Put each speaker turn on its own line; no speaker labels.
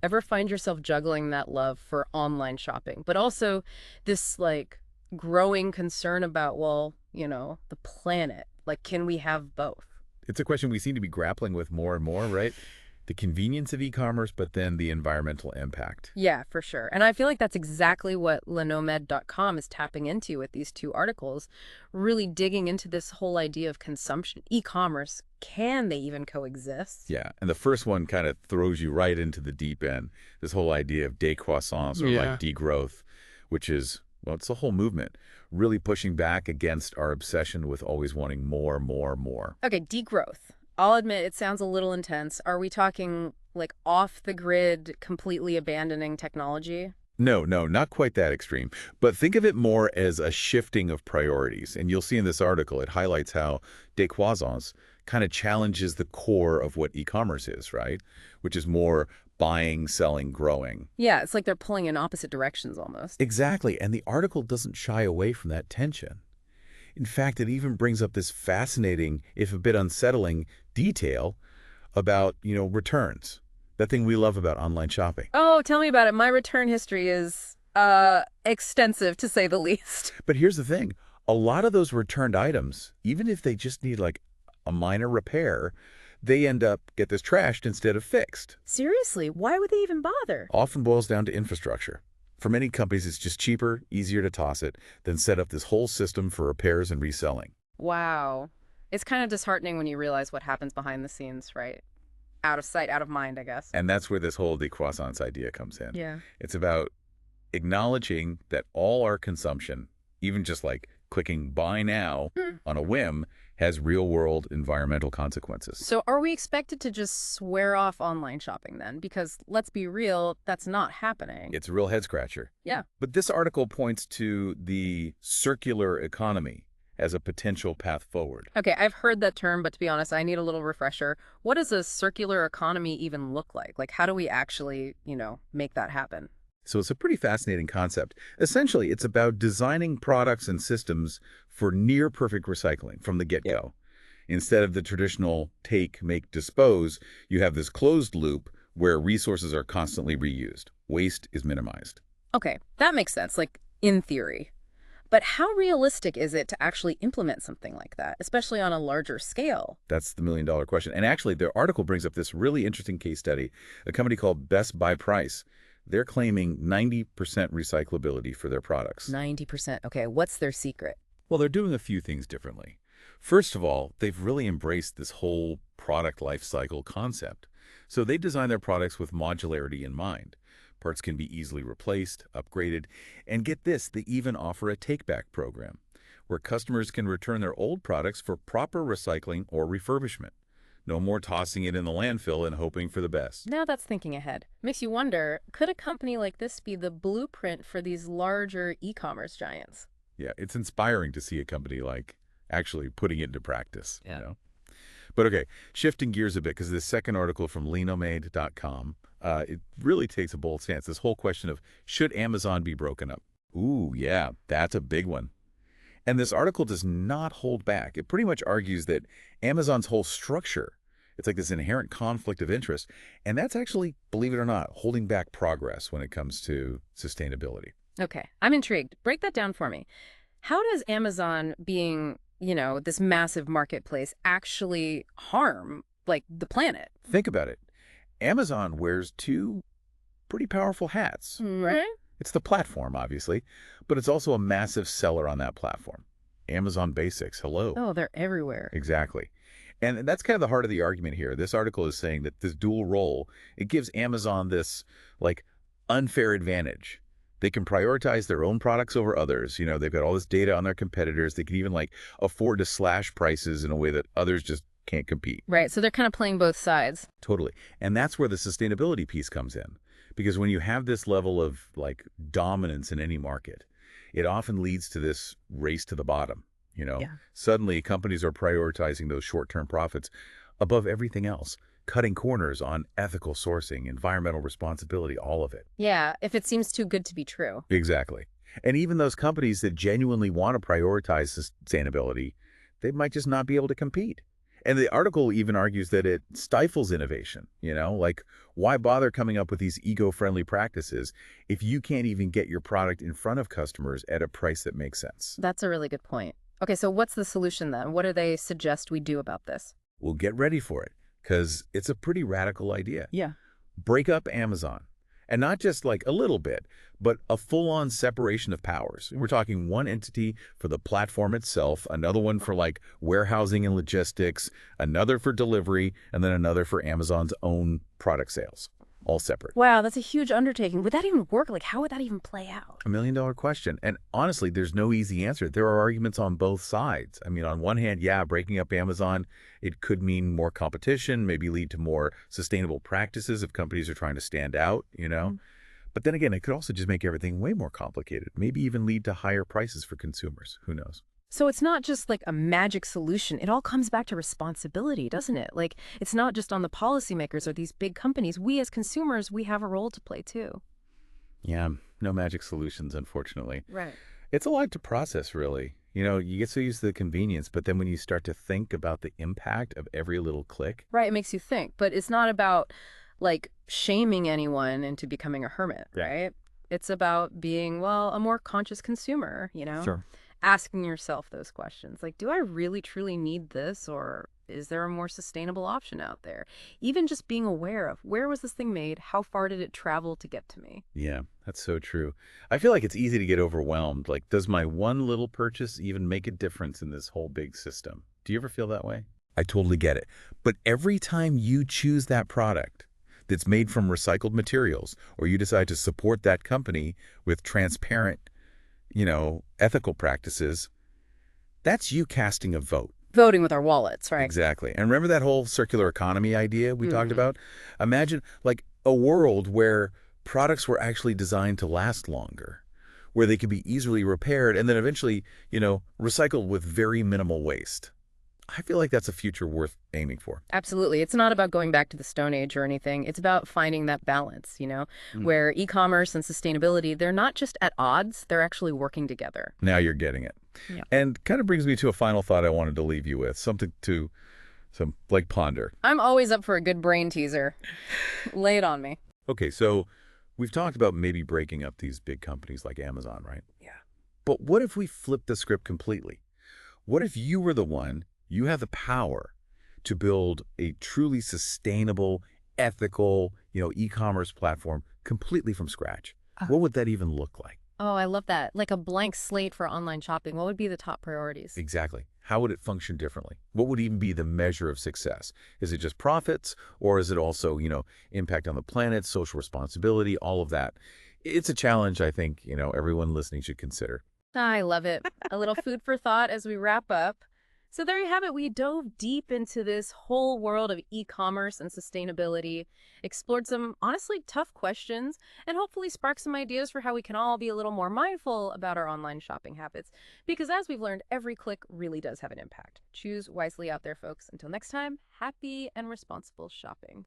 Ever find yourself juggling that love for online shopping, but also this like growing concern about, well, the planet? Like, can we have both?
It's a question we seem to be grappling with more and more, right? The convenience of e-commerce, but then the environmental impact.
Yeah, for sure. And I feel like that's exactly what lenomed.com is tapping into with these two articles, really digging into this whole idea of consumption, e-commerce. Can they even coexist?
Yeah, and the first one kind of throws you right into the deep end. This whole idea of décroissance or like
Yeah.
degrowth, which is, well, it's a whole movement, really pushing back against our obsession with always wanting more, more, more.
Okay, degrowth. I'll admit it sounds a little intense. Are we talking like off the grid, completely abandoning technology?
No, no, not quite that extreme. But think of it more as a shifting of priorities. And you'll see in this article, it highlights how décroissance kind of challenges the core of what e-commerce is, right? Which is more buying, selling, growing.
Yeah, it's like they're pulling in opposite directions almost.
Exactly. And the article doesn't shy away from that tension. In fact, it even brings up this fascinating, if a bit unsettling, detail about, returns. That thing we love about online shopping.
Oh, tell me about it. My return history is extensive to say the least.
But here's the thing. A lot of those returned items, even if they just need like a minor repair, they end up get this trashed instead of fixed.
Seriously, why would they even bother?
Often boils down to infrastructure. For many companies, it's just cheaper, easier to toss it than set up this whole system for repairs and reselling.
Wow. It's kind of disheartening when you realize what happens behind the scenes, right? Out of sight, out of mind, I guess.
And that's where this whole decroissance idea comes in.
Yeah.
It's about acknowledging that all our consumption, even just like clicking buy now on a whim, has real-world environmental consequences.
So are we expected to just swear off online shopping then? Because let's be real, that's not happening.
It's a real head-scratcher.
Yeah.
But this article points to the circular economy as a potential path forward.
Okay, I've heard that term, but to be honest, I need a little refresher. What does a circular economy even look like? Like, how do we actually, make that happen?
So it's a pretty fascinating concept. Essentially, it's about designing products and systems for near-perfect recycling from the get-go. Instead of the traditional take, make, dispose, you have this closed loop where resources are constantly reused. Waste is minimized.
Okay, that makes sense, like in theory. But how realistic is it to actually implement something like that, especially on a larger scale?
That's the million-dollar question. And actually, the article brings up this really interesting case study, a company called Best Buy Price. They're claiming 90% recyclability for their products.
90%. Okay, what's their secret?
Well, they're doing a few things differently. First of all, they've really embraced this whole product life cycle concept. So they design their products with modularity in mind. Parts can be easily replaced, upgraded, and get this, they even offer a take-back program where customers can return their old products for proper recycling or refurbishment. No more tossing it in the landfill and hoping for the best.
Now that's thinking ahead. Makes you wonder, could a company like this be the blueprint for these larger e-commerce giants?
Yeah, it's inspiring to see a company like actually putting it into practice.
Yeah.
But okay, shifting gears a bit, because this second article from lenomade.com, it really takes a bold stance. This whole question of, should Amazon be broken up? Ooh, yeah, that's a big one. And this article does not hold back. It pretty much argues that Amazon's whole structure, it's like this inherent conflict of interest, and that's actually, believe it or not, holding back progress when it comes to sustainability.
Okay, I'm intrigued. Break that down for me. How does Amazon being, this massive marketplace actually harm, like, the planet?
Think about it. Amazon wears two pretty powerful hats.
Right?
It's the platform, obviously, but it's also a massive seller on that platform. Amazon Basics, hello.
Oh, they're everywhere.
Exactly. And that's kind of the heart of the argument here. This article is saying that this dual role, it gives Amazon this, like, unfair advantage. They can prioritize their own products over others. They've got all this data on their competitors. They can even, like, afford to slash prices in a way that others just can't compete.
Right, so they're kind of playing both sides.
Totally. And that's where the sustainability piece comes in. Because when you have this level of, like, dominance in any market, it often leads to this race to the bottom. Suddenly companies are prioritizing those short-term profits above everything else, cutting corners on ethical sourcing, environmental responsibility, all of it.
Yeah, if it seems too good to be true.
Exactly. And even those companies that genuinely want to prioritize sustainability, they might just not be able to compete. And the article even argues that it stifles innovation, like why bother coming up with these eco-friendly practices if you can't even get your product in front of customers at a price that makes sense?
That's a really good point. Okay, so what's the solution then? What do they suggest we do about this?
Well, get ready for it, because it's a pretty radical idea.
Yeah.
Break up Amazon. And not just like a little bit, but a full-on separation of powers. We're talking one entity for the platform itself, another one for like warehousing and logistics, another for delivery, and then another for Amazon's own product sales, all separate.
Wow, that's a huge undertaking. Would that even work? Like, how would that even play out?
$1 million question. And honestly, there's no easy answer. There are arguments on both sides. I mean, on one hand, yeah, breaking up Amazon, it could mean more competition, maybe lead to more sustainable practices if companies are trying to stand out. But then again, it could also just make everything way more complicated, maybe even lead to higher prices for consumers. Who knows?
So it's not just like a magic solution. It all comes back to responsibility, doesn't it? Like, it's not just on the policymakers or these big companies. We as consumers, we have a role to play too.
Yeah, no magic solutions, unfortunately.
Right.
It's a lot to process, really. You get so used to the convenience, but then when you start to think about the impact of every little click.
Right, it makes you think. But it's not about, like, shaming anyone into becoming a hermit, right? It's about being, well, a more conscious consumer.
Sure.
Asking yourself those questions. Like, do I really, truly need this? Or is there a more sustainable option out there? Even just being aware of where was this thing made? How far did it travel to get to me?
Yeah, that's so true. I feel like it's easy to get overwhelmed. Like, does my one little purchase even make a difference in this whole big system? Do you ever feel that way? I totally get it. But every time you choose that product that's made from recycled materials, or you decide to support that company with transparent, ethical practices, that's you casting a vote.
Voting with our wallets, right?
Exactly. And remember that whole circular economy idea we talked about? Imagine like a world where products were actually designed to last longer, where they could be easily repaired and then eventually, recycled with very minimal waste. I feel like that's a future worth aiming for.
Absolutely. It's not about going back to the Stone Age or anything. It's about finding that balance, where e-commerce and sustainability, they're not just at odds, they're actually working together.
Now you're getting it.
Yeah.
And kind of brings me to a final thought I wanted to leave you with, something to ponder.
I'm always up for a good brain teaser. Lay it on me.
Okay, so we've talked about maybe breaking up these big companies like Amazon, right?
Yeah.
But what if we flip the script completely? What if you were the one, you have the power to build a truly sustainable, ethical, e-commerce platform completely from scratch? What would that even look like?
Oh, I love that. Like a blank slate for online shopping. What would be the top priorities?
Exactly. How would it function differently? What would even be the measure of success? Is it just profits, or is it also, impact on the planet, social responsibility, all of that? It's a challenge I think, everyone listening should consider.
I love it. A little food for thought as we wrap up. So there you have it. We dove deep into this whole world of e-commerce and sustainability, explored some honestly tough questions, and hopefully sparked some ideas for how we can all be a little more mindful about our online shopping habits. Because as we've learned, every click really does have an impact. Choose wisely out there, folks. Until next time, happy and responsible shopping.